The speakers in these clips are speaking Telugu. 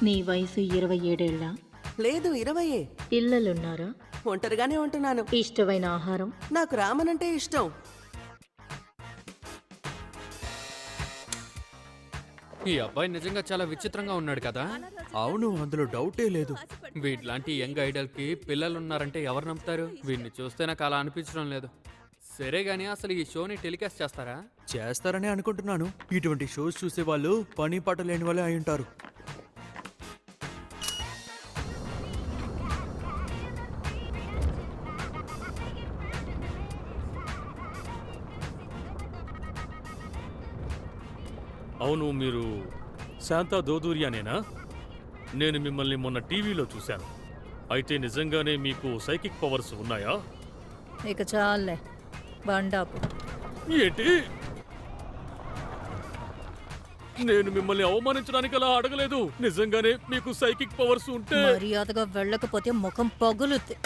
నీ వయసు 27 ఏళ్ళ? లేదు 20. పిల్లలున్నారా? ఒంటరిగానే ఉంటున్నాను. ఇష్టమైన ఆహారం? నాకు రామన్ అంటే ఇష్టం. ఈ అబ్బాయి నిజంగా చాలా విచిత్రంగా ఉన్నాడు కదా. అవును, అందులో డౌటే లేదు. వీటిలాంటి యంగ్ ఐడల్ కి పిల్లలు ఉన్నారంటే ఎవరు నమ్ముతారు? వీడిని చూస్తే నాకు అలా అనిపించడం లేదు. సరే గానీ అసలు ఈ షోని టెలికాస్ట్ చేస్తారా? చేస్తారనే అనుకుంటున్నాను. ఇటువంటి షోస్ చూసే వాళ్ళు పని పాట లేని వాళ్ళే అయి ఉంటారు. అవును, మీరు శాంతా దోదూరియానేనా? నేను మిమ్మల్ని మొన్న టీవీలో చూశాను. అయితే నిజంగానే మీకు సైకిక్ పవర్స్ ఉన్నాయా? ఇక చాలే బండాపు. ఏంటి? నేను మిమ్మల్ని అవమానించడానికి అలా అడగలేదు. నిజంగానే మీకు సైకిక్ పవర్స్ ఉంటే మర్యాదగా వెళ్ళకపోతే ముఖం పగులుద్ది.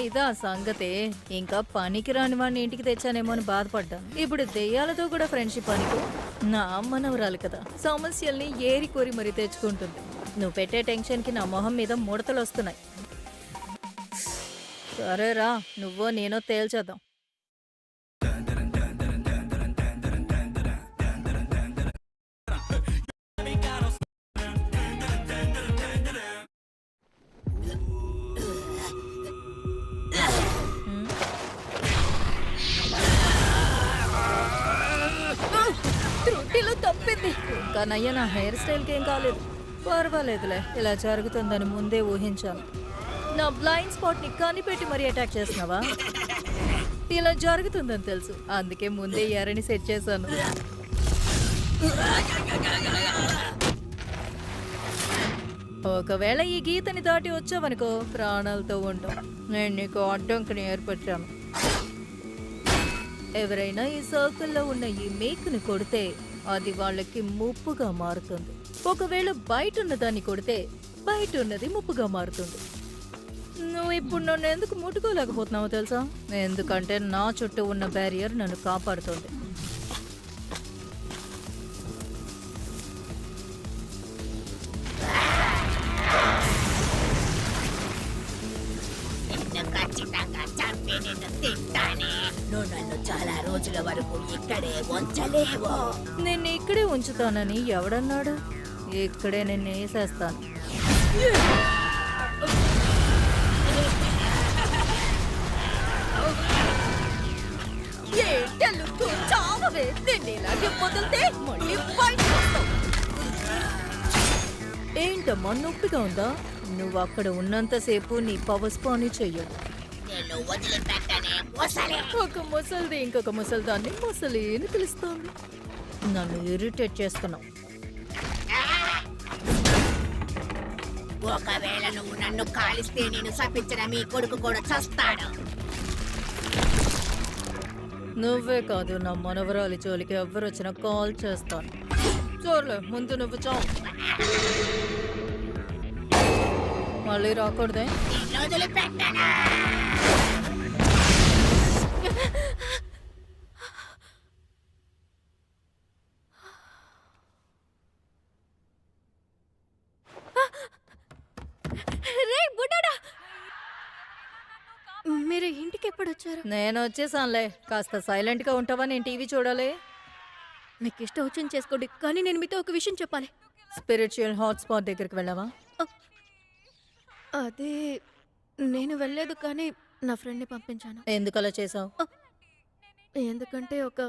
ఇదా సంగతే. ఇంకా పనికి రాని వాడిని ఇంటికి తెచ్చానేమో అని బాధపడ్డాను. ఇప్పుడు దెయ్యాలతో కూడా ఫ్రెండ్షిప్ అనుకో. నా మనవరాలు కదా, సమస్యల్ని ఏరి కోరి మరీ తెచ్చుకుంటుంది. నువ్వు పెట్టే టెన్షన్కి నా మొహం మీద ముడతలు వస్తున్నాయి. సరేరా, నువ్వో నేనో తేల్చేద్దాం. త్రుటిలో తప్పింది. ఇంకా నయ్య, నా హెయిర్ స్టైల్కి ఏం కాలేదు. పర్వాలేదులే, ఇలా జరుగుతుందని ముందే ఊహించాను. నా బ్లైండ్ స్పాట్ని కనిపెట్టి మరీ అటాక్ చేస్తున్నావా? ఇలా జరుగుతుందని తెలుసు, అందుకే ముందే ఎరని సెట్ చేశాను. ఒకవేళ ఈ గీతని దాటి వచ్చావనుకో, ప్రాణాలతో ఉంటాం. నేను నీకు అడ్డంకిని ఏర్పరిచాను. ఎవరైనా ఈ సర్కిల్లో ఉన్న ఈ మేకుని కొడితే అది వాళ్ళకి ముప్పుగా మారుతుంది. ఒకవేళ బయట ఉన్న దాన్ని కొడితే బయట ఉన్నది ముప్పుగా మారుతుంది. నువ్వు ఇప్పుడు నన్ను ఎందుకు ముట్టుకోలేకపోతున్నావో తెలుసా? ఎందుకంటే నా చుట్టూ ఉన్న బ్యారియర్ నన్ను కాపాడుతుంది. ఖచ్చితంగా చంపి నిన్ను తింటానే. నువ్వు నన్ను చాలా రోజుల వరకు ఇక్కడే ఉంచలేవు. నిన్ను ఇక్కడే ఉంచుతానని ఎవడన్నాడు? ఇక్కడే నిన్ను వేసేస్తాను. ఏంటమ్మా, నొప్పిగా ఉందా? నువ్వు అక్కడ ఉన్నంతసేపు నీ పవర్స్ పని చెయ్యవు. నేను వదిలిపెట్టనే ముసలి. ఒక ముసలిది ఇంకొక ముసలిదాన్ని ముసలి అని పిలుస్తోంది. నన్ను ఇరిటేట్ చేస్తున్నావు. ఒకవేళ నువ్వు నన్ను కాలిస్తే నేను శపించిన మీ కొడుకు కూడా చస్తాడు. నువ్వే కాదు, నా మనవరాలి జోలికి ఎవరు వచ్చినా కాల్ చేస్తాను. చూడలే, ముందు నువ్వు చావు. మళ్ళీ రాకూడదే. నిన్ను వదిలిపెట్టను. మీరు ఇంటికి ఎప్పుడు వచ్చారు? నేను వచ్చేసానులే. కాస్త సైలెంట్ గా ఉంటావా? నేను టీవీ చూడాలి. మీకు ఇష్టం వచ్చింది చేసుకోండి, కానీ నేను మీతో ఒక విషయం చెప్పాలి. స్పిరిచువల్ హాట్స్పాట్ దగ్గరికి వెళ్ళావా? అదే, నేను వెళ్ళలేదు, కానీ నా ఫ్రెండ్ని పంపించాను. ఎందుకు అలా చేసావు? ఎందుకంటే ఒక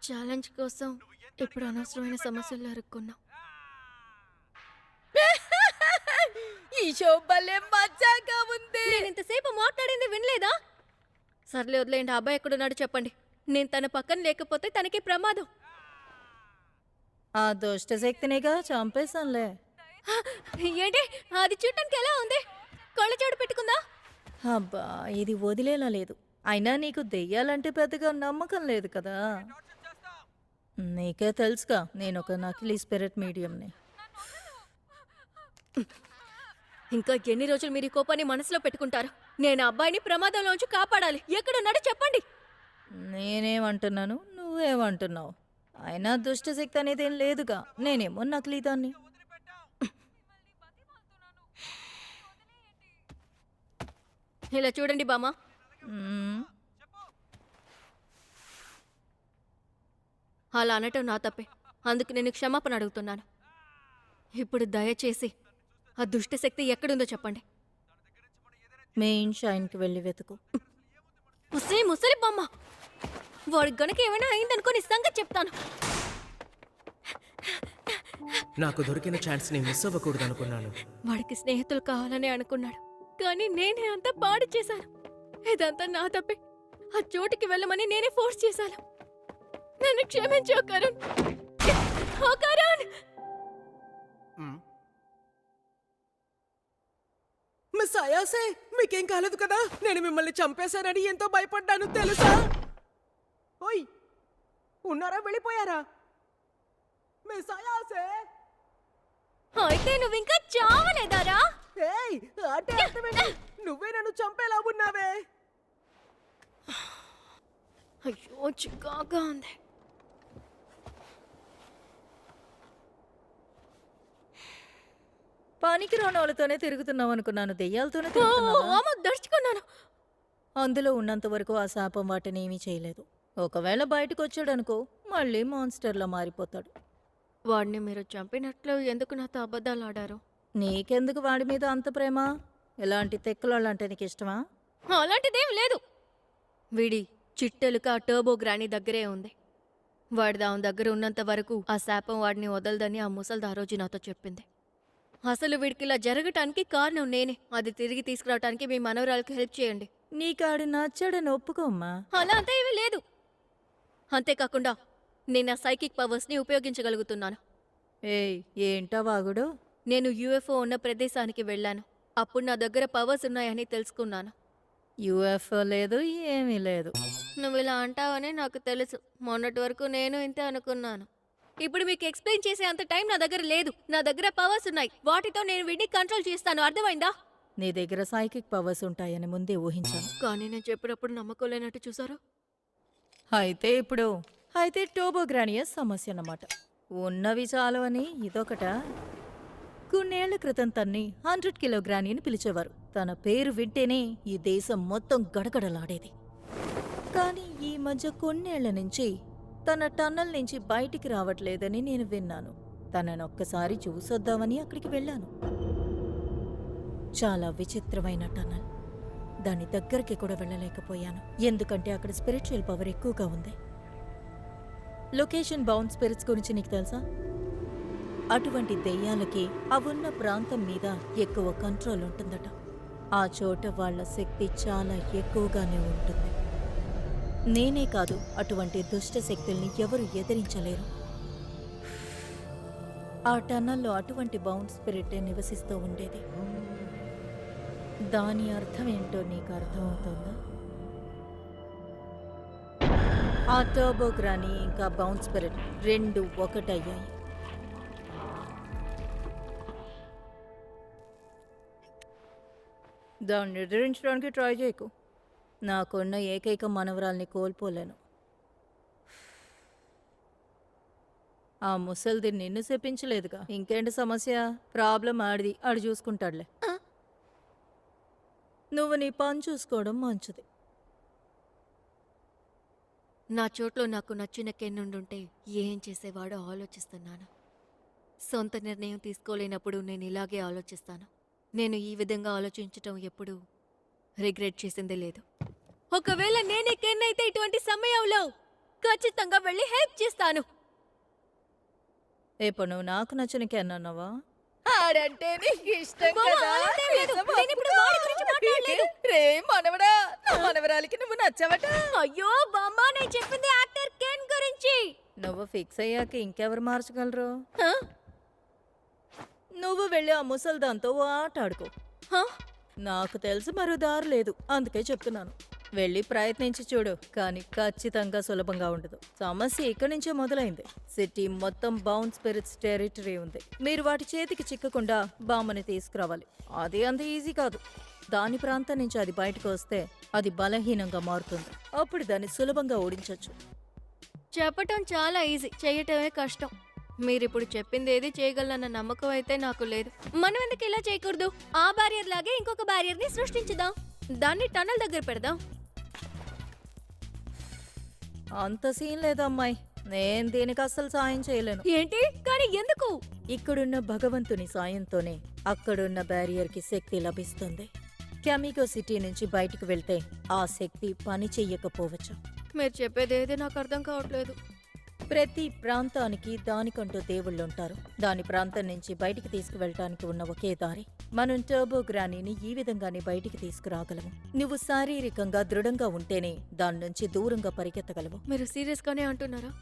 ఛాలెంజ్ కోసం ఇప్పుడు అనవసరమైన సమస్యల్లో ఇరుక్కున్నాం. ఈ షో భలే మజాగా ఉంది. నేను ఇంతసేపు మాట్లాడింది వినలేదా? సర్లే వదిలేండి. అబ్బాయి ఎక్కడున్నాడు చెప్పండి. నేను తన పక్కన లేకపోతే తనకి ప్రమాదం. ఆ దుష్ట శక్తినిగా చంపేశానులే. ఏంటి అది చూడటానికి ఎలా ఉంది? కళ్ళజోడు పెట్టుకుందా? అబ్బా ఇది వదిలేలా లేదు. అయినా నీకు దెయ్యాలంటే పెద్దగా నమ్మకం లేదు కదా. నీకే తెలుసుగా నేను ఒక నకిలీ స్పిరిట్ మీడియంని. ఇంకా ఎన్ని రోజులు మీరు ఈ కోపాన్ని మనసులో పెట్టుకుంటారు? నేను ఆ అబ్బాయిని ప్రమాదంలోంచి కాపాడాలి. ఎక్కడున్నాడో చెప్పండి. నేనేమంటున్నాను, నువ్వేమంటున్నావు? అయినా దుష్టశక్తి అనేది ఏం లేదుగా. నేనేమో నకిలీ దాన్ని. ఇలా చూడండి బామ్మ, మ్మ్. అలా అనటం నా తప్పే. అందుకు నేను క్షమాపణ అడుగుతున్నాను. ఇప్పుడు దయచేసి ఆ దుష్టశక్తి ఎక్కడుందో చెప్పండి. మెయిన్ షైన్కి వెళ్ళి వెతుకు. ముసలి బామ్మ, వాడికి గనక ఏమైనా అయిందనుకో నీ సంగతి చెప్తాను. నాకు దొరికిన ఛాన్స్ ని మిస్ అవ్వకూడదు అనుకున్నాను. వాడికి స్నేహితులు కావాలని అనుకున్నాడు, కానీ నేనే అంతా పాడు చేశాను. ఇదంతా నా తప్పే. ఆ చోటుకి వెళ్ళమని నేనే ఫోర్స్ చేశాను. నన్ను క్షమించు కరుణ్. ఓ కరుణ్! మిస్ అయాసే, మీకేం కాలేదు కదా? నేను మిమ్మల్ని చంపేశానని ఎంతో భయపడ్డాను తెలుసా? ఓయ్, ఉన్నారా వెళ్ళిపోయారా? మిస్ అయాసే, అయితే నువ్వు ఇంకా చావలేదారా? ఏయ్, అంటే అర్థమేంటి? నువ్వే నన్ను చంపేలా ఉన్నావే. అయ్యో చికాగా ఉంది. పనికి రాని వాళ్ళతోనే తిరుగుతున్నావు అనుకున్నాను. దెయ్యాలతోనే తిరుగుతున్నావా? దడుచుకున్నాను. అందులో ఉన్నంత వరకు ఆ శాపం వాటిని ఏమీ చేయలేదు. ఒకవేళ బయటకు వచ్చాడనుకో మళ్ళీ మాన్స్టర్లా మారిపోతాడు. వాడిని మీరు చంపినట్లు ఎందుకు నాతో అబద్ధాలు ఆడారు? నీకెందుకు వాడి మీద అంత ప్రేమ? ఎలాంటి తెక్కలాళ్ళంటే నీకు ఇష్టమా? అలాంటిదేం లేదు. వీడి చిట్టెలుక టర్బో గ్రానీ దగ్గరే ఉంది. వాడి దాని దగ్గర ఉన్నంత వరకు ఆ శాపం వాడిని వదలదని ఆ ముసల్ది ఆ రోజు నాతో చెప్పింది. అసలు వీడికి ఇలా జరగటానికి కారణం నేనే. అది తిరిగి తీసుకురావటానికి మీ మనవరాలకి హెల్ప్ చేయండి. నీకాడు నచ్చాడని ఒప్పుకోమ్మా. అలా అంతా ఏమీ లేదు. అంతేకాకుండా నేను ఆ సైకిక్ పవర్స్ని ఉపయోగించగలుగుతున్నాను. ఏయ్ ఏంటా వాగుడు? నేను యూఎఫ్ఓ ఉన్న ప్రదేశానికి వెళ్ళాను. అప్పుడు నా దగ్గర పవర్స్ ఉన్నాయని తెలుసుకున్నాను. యూఎఫ్ఓ లేదు, ఏమీ లేదు. నువ్వు ఇలా అంటావని నాకు తెలుసు. మొన్నటి వరకు నేను ఇంతే అనుకున్నాను. ఇప్పుడు మీకు ఎక్స్ప్లెయిన్ చేసే అంత టైం నా దగ్గర లేదు. నా దగ్గర పవర్స్ ఉన్నాయి. వాటితో నేను వీడిని కంట్రోల్ చేస్తాను. అర్థమైందా? నీ దగ్గర సైకిక్ పవర్స్ ఉంటాయని ముందే ఊహించాను. కానీ నేను చెప్పినప్పుడు నమ్మకం లేనట్టు చూసారు. అయితే టోబోగ్రానియస్ సమస్య అన్నమాట. ఉన్నవి చాలు అని ఇదొకట. కొన్నేళ్ల క్రితం తన్ని 100 కిలోగ్రాని అని పిలిచేవారు. తన పేరు వింటేనే ఈ దేశం మొత్తం గడగడలాడేది. కానీ ఈ మధ్య కొన్నేళ్ల నుంచి తన టన్నల్ నుంచి బయటికి రావట్లేదని నేను విన్నాను. తననొక్కసారి చూసొద్దామని అక్కడికి వెళ్ళాను. చాలా విచిత్రమైన టన్నల్. దాని దగ్గరికి కూడా వెళ్ళలేకపోయాను. ఎందుకంటే అక్కడ స్పిరిచువల్ పవర్ ఎక్కువగా ఉంది. లొకేషన్ బౌండ్ స్పిరిట్స్ గురించి నీకు తెలుసా? అటువంటి దెయ్యాలకి అవున్న ప్రాంతం మీద ఎక్కువ కంట్రోల్ ఉంటుందట. ఆ చోట వాళ్ళ శక్తి చాలా ఎక్కువగానే ఉంటుంది. నేనే కాదు, అటువంటి దుష్ట శక్తుల్ని ఎవరు ఎదిరించలేరు. ఆ టన్నల్లో అటువంటి బౌండ్ స్పిరిట్ నివసిస్తూ ఉండేది. దాని అర్థం ఏంటో నీకు అర్థమవుతుందా? ఆ టర్బోగ్రాని ఇంకా బౌండ్ స్పిరిట్ రెండు ఒకటయ్యాయి. దాన్ని ఎదిరించడానికి ట్రై చేయకు. నాకున్న ఏకైక మనవరాల్ని కోల్పోలేను. ఆ ముసల్ది నిన్ను చెప్పించలేదుగా. ఇంకేంటి సమస్య? ప్రాబ్లం ఆడిది, ఆడు చూసుకుంటాడులే. నువ్వు నీ పని చూసుకోవడం మంచిది. నా చోట్లో నాకు నచ్చిన కెన్నుండుంటే ఏం చేసేవాడో ఆలోచిస్తున్నాను. సొంత నిర్ణయం తీసుకోలేనప్పుడు నేను ఇలాగే ఆలోచిస్తాను. నేను ఈ విధంగా ఆలోచించటం ఎప్పుడూ రిగ్రెట్ చేసిందే లేదు. ఒకవేళ నేనే కెన్ అయితే ఇటువంటి సమయంలో ఖచ్చితంగా వెళ్ళి హెల్ప్ చేస్తాను. ఇప్పుడు నువ్వు నాకు నచ్చిన కెన్నావా? ఆడంటే నీకు ఇష్టం బావా, కదా? అలాంటి లేదు. నేను ఇప్పుడు వాడి గురించి మాట్లాడలేదు. రే మనవడా, నా మనవరాలికి నువ్వు నచ్చవట. అయ్యో బామ్మ, నేను చెప్పింది యాక్టర్ కెన్ గురించి. నువ్వు ఫిక్స్ అయ్యాక ఇంకెవరు మార్చగలరు? హ? నువ్వు వెళ్ళి ఆ ముసల్దాంతో ఆట ఆడుకో. హ? నాకు తెలిసి మరో దారి లేదు, అందుకే చెప్తున్నాను. వెళ్ళి ప్రయత్నించి చూడు, కానీ ఖచ్చితంగా సులభంగా ఉండదు. సమస్య ఇక్కడి నుంచే మొదలైంది. సిటీ మొత్తం బౌండ్ స్పిరిట్స్ టెరిటరీ ఉంది. మీరు వాటి చేతికి చిక్కకుండా బామ్మని తీసుకురావాలి. అది అంత ఈజీ కాదు. దాని ప్రాంతం నుంచి అది బయటకు వస్తే అది బలహీనంగా మారుతుంది. అప్పుడు దాన్ని సులభంగా ఓడించొచ్చు. చెప్పటం చాలా ఈజీ, చేయటమే కష్టం. మీరిప్పుడు చెప్పింది ఏది చేయగలనన్న నమ్మకం అయితే నాకు లేదు. మనం ఎందుకు ఇలా చేయకూడదు? ఆ బ్యారియర్ లాగే ఇంకొక బ్యారియర్ ని సృష్టించుదాం. దాన్ని టనల్ దగ్గర పెడదాం. అంత సీన్ లేదమ్మాయి, నేను దీనికి అస్సలు సాయం చేయలేను. ఏంటి? కానీ ఎందుకు? ఇక్కడున్న భగవంతుని సాయంతోనే అక్కడున్న బ్యారియర్కి శక్తి లభిస్తుంది. క్యామిగో సిటీ నుంచి బయటికి వెళ్తే ఆ శక్తి పని చెయ్యకపోవచ్చు. మీరు చెప్పేది ఏది నాకు అర్థం కావట్లేదు. ప్రతి ప్రాంతానికి దానికంటూ దేవుళ్ళుంటారు. దాని ప్రాంతం నుంచి బయటికి తీసుకువెళ్ళటానికి ఉన్న ఒకే దారి. మనం టర్బో గ్రానీని ఈ విధంగానే బయటికి తీసుకురాగలము. నువ్వు శారీరకంగా దృఢంగా ఉంటేనే దాని నుంచి దూరంగా పరిగెత్తగలవు. మీరు సీరియస్ గానే అంటున్నారా?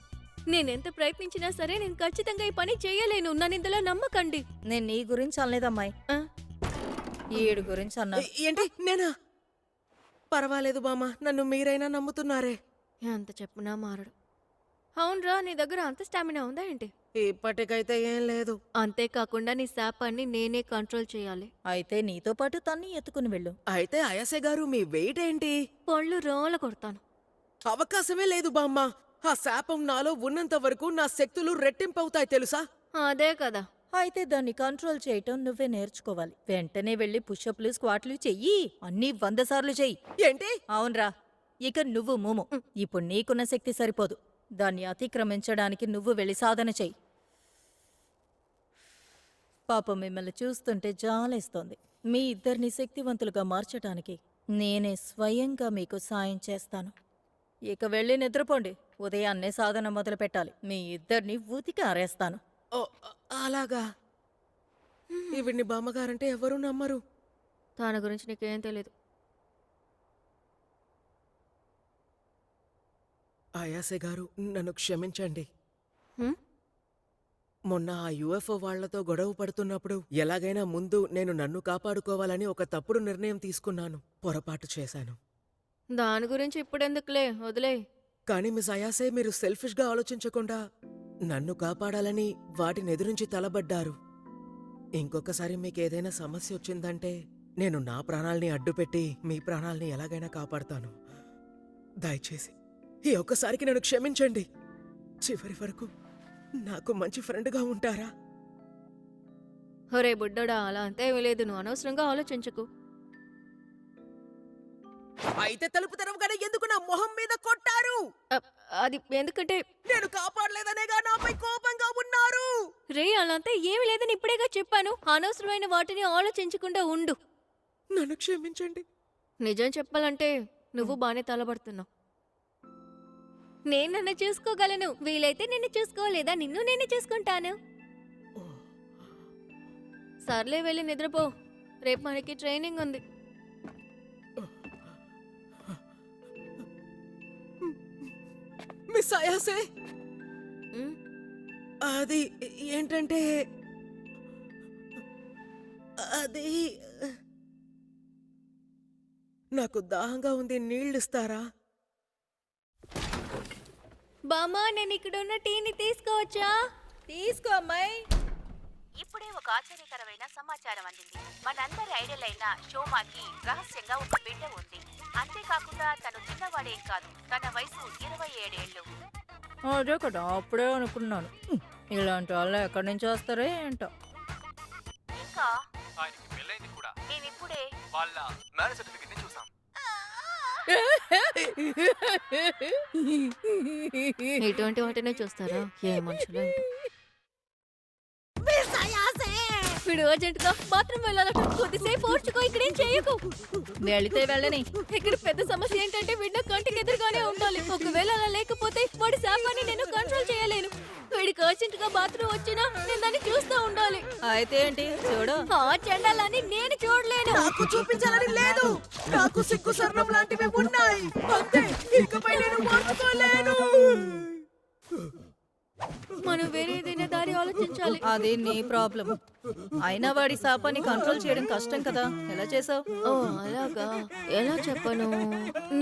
నేనెంత ప్రయత్నించినా సరే నేను ఖచ్చితంగా ఈ పని చేయలేను. నన్ను ఇందులో నమ్మకండి. నేను నీ గురించి అనలేదమ్మాయి, ఆ? ఈడు గురించి అన్నా. ఏంటి నేనా? పర్వాలేదు బామ్మ, నన్ను మీరైనా నమ్ముతున్నారే. ఎంత చెప్పినా మారడు. అవునరా, నీ దగ్గర అంత స్టామినా ఉందా ఏంటి? ఇప్పటికైతే ఏం లేదు. అంతేకాకుండా నీ శాపాన్ని నేనే కంట్రోల్ చేయాలి. అయితే నీతో పాటు తన్ని ఎత్తుకుని వెళ్ళు. అయితే అయాసే గారు మీ వెయిట్ ఏంటి? పళ్ళు రోల కొడతాను. అవకాశమే లేదు బామ్మ. ఆ శాపం నాలో ఉన్నంత వరకు నా శక్తులు రెట్టింపవుతాయి తెలుసా? అదే కదా. అయితే దాన్ని కంట్రోల్ చేయటం నువ్వే నేర్చుకోవాలి. వెంటనే వెళ్లి పుషప్లు స్క్వాట్లు చెయ్యి. అన్నీ 100 సార్లు చెయ్యి. ఏంటి? అవునరా, ఇక నువ్వు మూము. ఇప్పుడు నీకున్న శక్తి సరిపోదు. దాన్ని అతిక్రమించడానికి నువ్వు వెళ్ళి సాధన చెయ్యి. పాపం మిమ్మల్ని చూస్తుంటే జాలేస్తోంది. మీ ఇద్దరిని శక్తివంతులుగా మార్చటానికి నేనే స్వయంగా మీకు సాయం చేస్తాను. ఇక వెళ్ళి నిద్రపోండి. ఉదయాన్నే సాధన మొదలు పెట్టాలి. మీ ఇద్దరిని ఊతికి ఆరేస్తాను. ఓ, అలాగా. ఈవిడ్ని బామ్మగారంటే ఎవరూ నమ్మరు. తన గురించి నీకేం తెలీదు. అయాసే గారు నన్ను క్షమించండి. హ్మ్? మొన్న ఆ యుఎఫ్ఓ వాళ్లతో గొడవ పడుతున్నప్పుడు ఎలాగైనా ముందు నేను నన్ను కాపాడుకోవాలని ఒక తప్పుడు నిర్ణయం తీసుకున్నాను. పొరపాటు చేశాను. దాని గురించి ఇప్పుడెందుకులే, వదిలే. కానీ మిస్ అయాసే, మీరు సెల్ఫిష్గా ఆలోచించకుండా నన్ను కాపాడాలని వాటిని ఎదురించి తలబడ్డారు. ఇంకొకసారి మీకేదైనా సమస్య వచ్చిందంటే నేను నా ప్రాణాల్ని అడ్డుపెట్టి మీ ప్రాణాల్ని ఎలాగైనా కాపాడతాను. దయచేసి ఈ ఒక్కసారికి నన్ను క్షమించండి. చివరి వరకు నాకు మంచి ఫ్రెండ్గా ఉంటారా? ఒరే బుడ్డోడా, అలా అంతే ఏమీ లేదు. నువ్వు అనవసరంగా ఆలోచించకు. అయితే తలుపు తెరవగానే ఎందుకు నా మొహం మీద కొట్టారు? అది ఎందుకంటే నేను కాపాడలేదనేగా నాపై కోపంగా ఉన్నారు. రే, అలా అంతా ఏమీ లేదని ఇప్పుడేగా చెప్పాను. అనవసరమైన వాటిని ఆలోచించకుండా ఉండు. నన్ను క్షమించండి. నిజం చెప్పాలంటే నువ్వు బానే తలబడుతున్నావు. నేను నన్ను చూసుకోగలను. వీలైతే నిన్ను చూసుకోలేదా నిన్ను నేనే చూసుకుంటాను. సర్లే, వెళ్ళి నిద్రపో. రేపు మనకి ట్రైనింగ్ ఉంది. మిస్ అయాసే, ఉమ్, అది ఏంటంటే అది నాకు దాహంగా ఉంది, నీళ్ళిస్తారా? బామ్మా, నేను ఇక్కడ ఉన్న టీని తీసుకోవచ్చా? తీసుకో అమ్మాయి. ఇప్పుడే ఒక ఆశ్చర్యకరమైన సమాచారం అందింది. మనందరి ఐడల్ అయిన షోమాకి రహస్యంగా ఒక బిడ్డ ఉంది. అంతేకాకుండా తను చిన్నవాడేం కాదు, తన వయసు 27 ఏళ్ళు. అదే కదా, అప్పుడే అనుకున్నాను. ఇలాంటి వాళ్ళు ఎక్కడి నుంచి వస్తారో ఏంటో. ఇంకా ఆయనకి పెళ్ళైంది కూడా. నేనిప్పుడే వాళ్ళ మ్యారేజ్ సర్టిఫికెట్ ని చూసాం. ఇటువంటి వాటినే చూస్తారా? ఏ మనుషులు ఏంటో. వీడు అర్జెంట్ గా బాత్రూమ్ వెళ్ళాలట. కొద్దిసేపు ఓర్చుకో, ఇక్కడేం చేయకు. వెళితే వెళ్ళని. ఇక్కడ పెద్ద సమస్య ఏంటంటే వీడి కంటికి ఎదురుగానే ఉండాలి. ఒకవేళ అలా లేకపోతే వాడి శాపాన్ని నేను కంట్రోల్ చేయలేను. వీడికి అర్జెంట్ గా బాత్రూమ్ వచ్చినా నేను దాన్ని చూస్తూ ఉండాలి. అయితే ఏంటి చూడు. ఆ చెండాలని నేను చూడలేను. నాకు చూపించాలని లేదు. నాకు సిగ్గు సర్ణం లాంటివి ఉన్నాయి. అంతే, ఇకపై నేను మార్చుకోలేను. మనం వేరే ఏదైనా దారి ఆలోచించాలి. అదే నీ ప్రాబ్లం. అయినా వాడి శాపాన్ని కంట్రోల్ చేయడం కష్టం కదా, ఎలా చేసావు? ఓ అలాగా, ఎలా చెప్పను?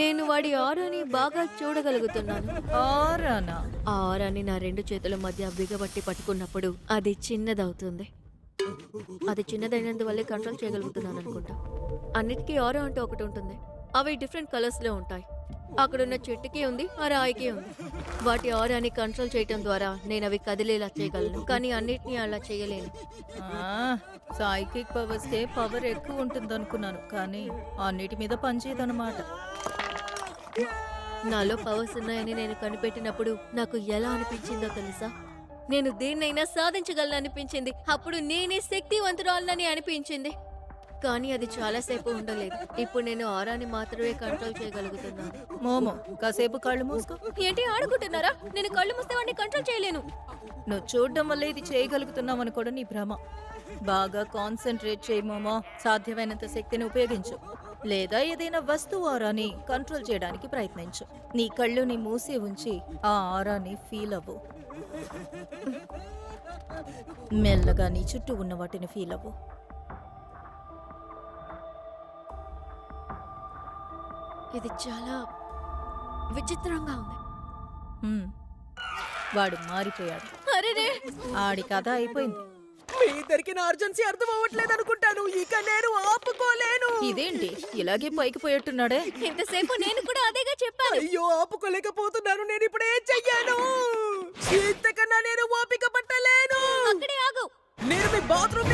నేను వాడి ఆరాని బాగా చూడగలుగుతున్నాను. ఆరానా? ఆ ఆరాని నా రెండు చేతుల మధ్య బిగబట్టి పట్టుకున్నప్పుడు అది చిన్నదవుతుంది. అది చిన్నదైనందువల్లే కంట్రోల్ చేయగలుగుతున్నాను అనుకుంటా. అన్నిటికీ ఆరా అంటూ ఒకటి ఉంటుంది. అవి డిఫరెంట్ కలర్స్ లో ఉంటాయి. అక్కడున్న చెట్టుకి ఉంది, ఆ రాయికి ఉంది. వాటి ఆరాని కంట్రోల్ చేయటం ద్వారా నేను అవి కదిలేలా చేయగలను, కానీ అన్నిటినీ అలా చేయలేను. సైకిక్ పవర్స్ కే పవర్ ఎక్కువ ఉంటుంది అనుకున్నాను, కానీ అన్నిటి మీద పనిచేయదన్నమాట. నాలో పవర్స్ ఉన్నాయని నేను కనిపెట్టినప్పుడు నాకు ఎలా అనిపించిందో తెలుసా? నేను దేన్నైనా సాధించగలను అనిపించింది. అప్పుడు నేనే శక్తివంతురాలని అనిపించింది. కానీ అది చాలాసేపు ఉండలేదు. ఇప్పుడు నేను ఆరాని మాత్రమే కంట్రోల్ చేయగలుగుతున్నాను. మోమో, కాసేపు కళ్ళు మూసుకో. ఏంటి ఆడుకుంటున్నారా? నేను కళ్ళు మూస్తే వాడిని కంట్రోల్ చేయలేను. నువ్వు చూడడం వల్ల ఇది చేయగలుగుతున్నావు అని కూడా నీ భ్రమ. బాగా కాన్సన్ట్రేట్ చేయి మోమో. సాధ్యమైనంత శక్తిని ఉపయోగించు, లేదా ఏదైనా వస్తువు ఆరాని కంట్రోల్ చేయడానికి ప్రయత్నించు. నీ కళ్ళుని మూసి ఉంచి ఆ ఆరాని ఫీల్ అవ్వు. మెల్లగా నీ చుట్టూ ఉన్న వాటిని ఫీల్ అవ్వు. ఇది చాలా విచిత్రంగా ఉంది. వాడు మారిపోయాడు. అరెరే! ఆడి కథ అయిపోయింది. మీ ఇద్దరికి నా అర్జెన్సీ అర్థం అవ్వట్లేదు అనుకుంటాను. ఇక నేను ఆపుకోలేను. ఇదేంటి ఇలాగే పైకి పోయేట్టున్నాడే? ఇంతసేపు నేను కూడా అదేగా చెప్పాను. అయ్యో, ఆపుకోలేకపోతున్నాను. నేను ఇప్పుడు ఏం చెయ్యాను? ఇంతకన్నా నేను ఓపిక పట్టలేను. అక్కడే ఆగు. నేను మీ బాత్రూమ్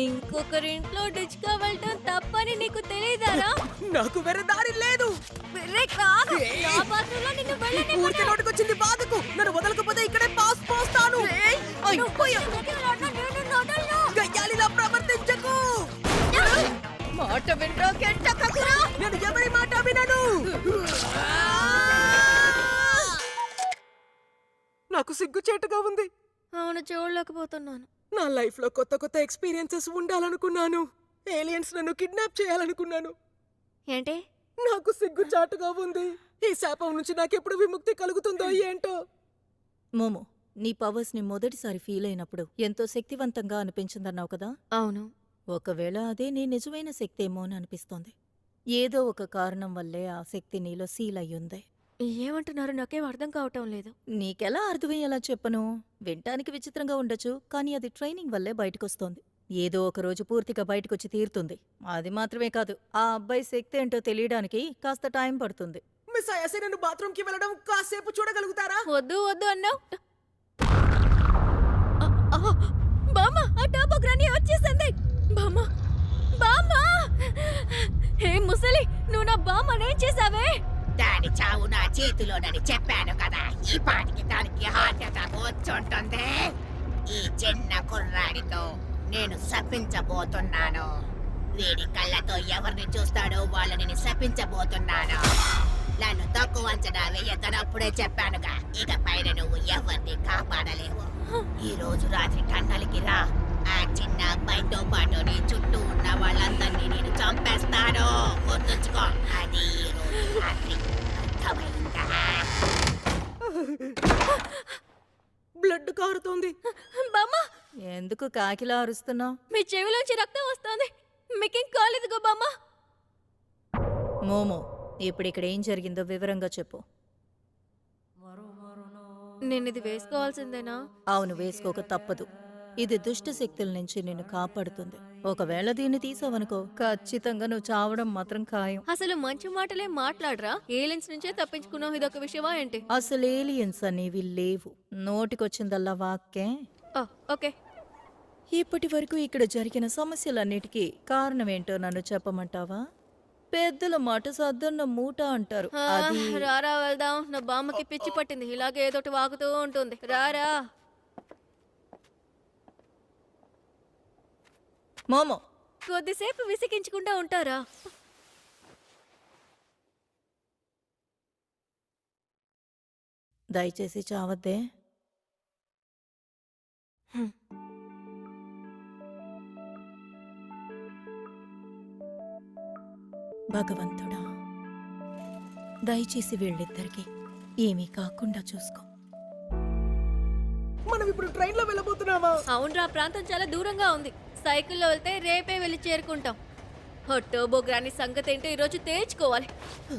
ఇంకొకరింట్లో డిచ్గా వెళ్ళటం తప్పని నీకు తెలియదారా? నాకు వేరే దారి లేదు. ఊరికే నోటికొచ్చింది బాధకు. నన్ను వదలకపోతే ఇక్కడే పాస్ పోస్తాను. గయ్యాలిలా ప్రవర్తించకు. మాట వింటా గెంటకకురా. నేను ఎవరి మాట వినను. నాకు సిగ్గుచేటుగా ఉంది. అవును, చూడలేకపోతున్నాను. నా లైఫ్ లో కొత్త కొత్త ఎక్స్పీరియన్సెస్ ఉండాలనుకున్నాను. ఏలియన్స్ నన్ను కిడ్నాప్ చేయాలనుకున్నాను. ఏంటి? నాకు సిగ్గుచాటుగా ఉంది. ఈ శాపం నుంచి నాకెప్పుడు విముక్తి కలుగుతుందో ఏంటో. మోమో, నీ పవర్స్ ని మొదటిసారి ఫీల్ అయినప్పుడు ఎంతో శక్తివంతంగా అనిపించిందన్నావు కదా? అవును. ఒకవేళ అదే నీ నిజమైన శక్తి ఏమో అని అనిపిస్తోంది. ఏదో ఒక కారణం వల్లే ఆ శక్తి నీలో సీల్ అయ్యుంది. ఏమంటున్నారు? నాకేం అర్థం కావటం లేదు. నీకెలా అర్థమయ్యేలా చెప్పను? వినటానికి విచిత్రంగా ఉండొచ్చు, కానీ అది ట్రైనింగ్ వల్లే బయటకొస్తోంది. ఏదో ఒక రోజు పూర్తిగా బయటకొచ్చి తీరుతుంది. అది మాత్రమే కాదు, ఆ అబ్బాయి శక్తి ఏంటో తెలియడానికి కాస్త టైం పడుతుంది. మిస్ అయ్యాసే నన్ను బాత్రూమ్ కి వెళ్ళడం కాసేపు చూడగలుగుతారా? వద్దు వద్దు అన్నావు. బామ్మ, ఆ టాపోగ్రాని వచ్చేసింది. బామ్మ, బామ్మ! హే ముసలి, నువ్వు నా బామ్మనేం చేసావే? దాని చావు నా చేతిలోనని చెప్పాను కదా. ఈ పాటికి దానికి హార్ట్ అటాక్ వచ్చుంటుంది. ఈ చిన్న కుర్రాడితో నేను శపించబోతున్నాను. వీడి కళ్ళతో ఎవరిని చూస్తాడో వాళ్ళని శపించబోతున్నాను. నన్ను తక్కువ అంచనా వేయద్దనప్పుడే చెప్పానుగా. ఇక పైన నువ్వు ఎవరిని కాపాడలేవు. ఈ రోజు రాత్రి టన్నలికి రా. ఆ చిన్న అబ్బాయితో పాటు నీ చుట్టూ ఉన్న వాళ్ళందరినీ నేను చంపేస్తాను. గుర్తుంచుకో, అది ఈ రోజు రాత్రి. అర్థమైందా? బ్లడ్ కారుతోంది. బామ్మ, ఎందుకు కాకిలా అరుస్తున్నావు? మీ చెవిలోంచి రక్తం వస్తుంది. మీకేం కాలేదుగో బామ్మ. మోమో, ఇప్పుడు ఇక్కడ ఏం జరిగిందో వివరంగా చెప్పు. నేను ఇది వేసుకోవాల్సిందేనా? అవును, వేసుకోక తప్పదు. ఇది దుష్ట శక్తుల నుంచి నిన్ను కాపాడుతుంది. ఒకవేళ దీన్ని తీసావనుకో, ఖచ్చితంగా నువ్వు చావడం మాత్రం ఖాయం. అసలు మంచి మాటలే మాట్లాడరా? ఏలియన్స్ నుంచే తప్పించుకున్నావు, ఇదొక విషయమా ఏంటి? అసలు ఏలియన్స్ అనేవి లేవు. నోటికొచ్చిందల్లా వాక్కే. ఓకే. ఇప్పటి వరకు ఇక్కడ జరిగిన సమస్యలన్నిటికీ కారణమేంటో నన్ను చెప్పమంటావా? పెద్దల మాట సద్దన్న మూట అంటారు. అది రారా వెళ్దాం. నా బామ్మకి పిచ్చి పట్టింది, ఇలాగే ఏదోటి వాగుతూ ఉంటుంది. రారా. మోమో, కొద్దిసేపు విసిగించకుండా ఉంటారా? దయచేసి చావద్దే. భగవంతుడా, దయచేసి వీళ్ళిద్దరికి ఏమీ కాకుండా చూసుకో. మనం ఇప్పుడు ట్రైన్ లో వెళ్ళబోతున్నామా? అవునరా, ప్రాంతం చాలా దూరంగా ఉంది. సైకిల్లో వెళ్తే రేపే వెళ్ళి చేరుకుంటాం. ఓ టోబోగ్రాని సంగతి ఏంటో ఈరోజు తేల్చుకోవాలి.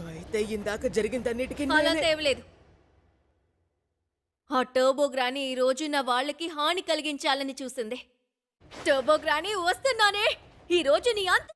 అయితే ఇందాక జరిగిందన్నిటికీ అలా నేనే- తేవలేదు. ఆ టోబోగ్రాని ఈ రోజు నా వాళ్ళకి హాని కలిగించాలని చూసింది. టోబోగ్రాని వస్తున్నానే, ఈ రోజు నీ అంత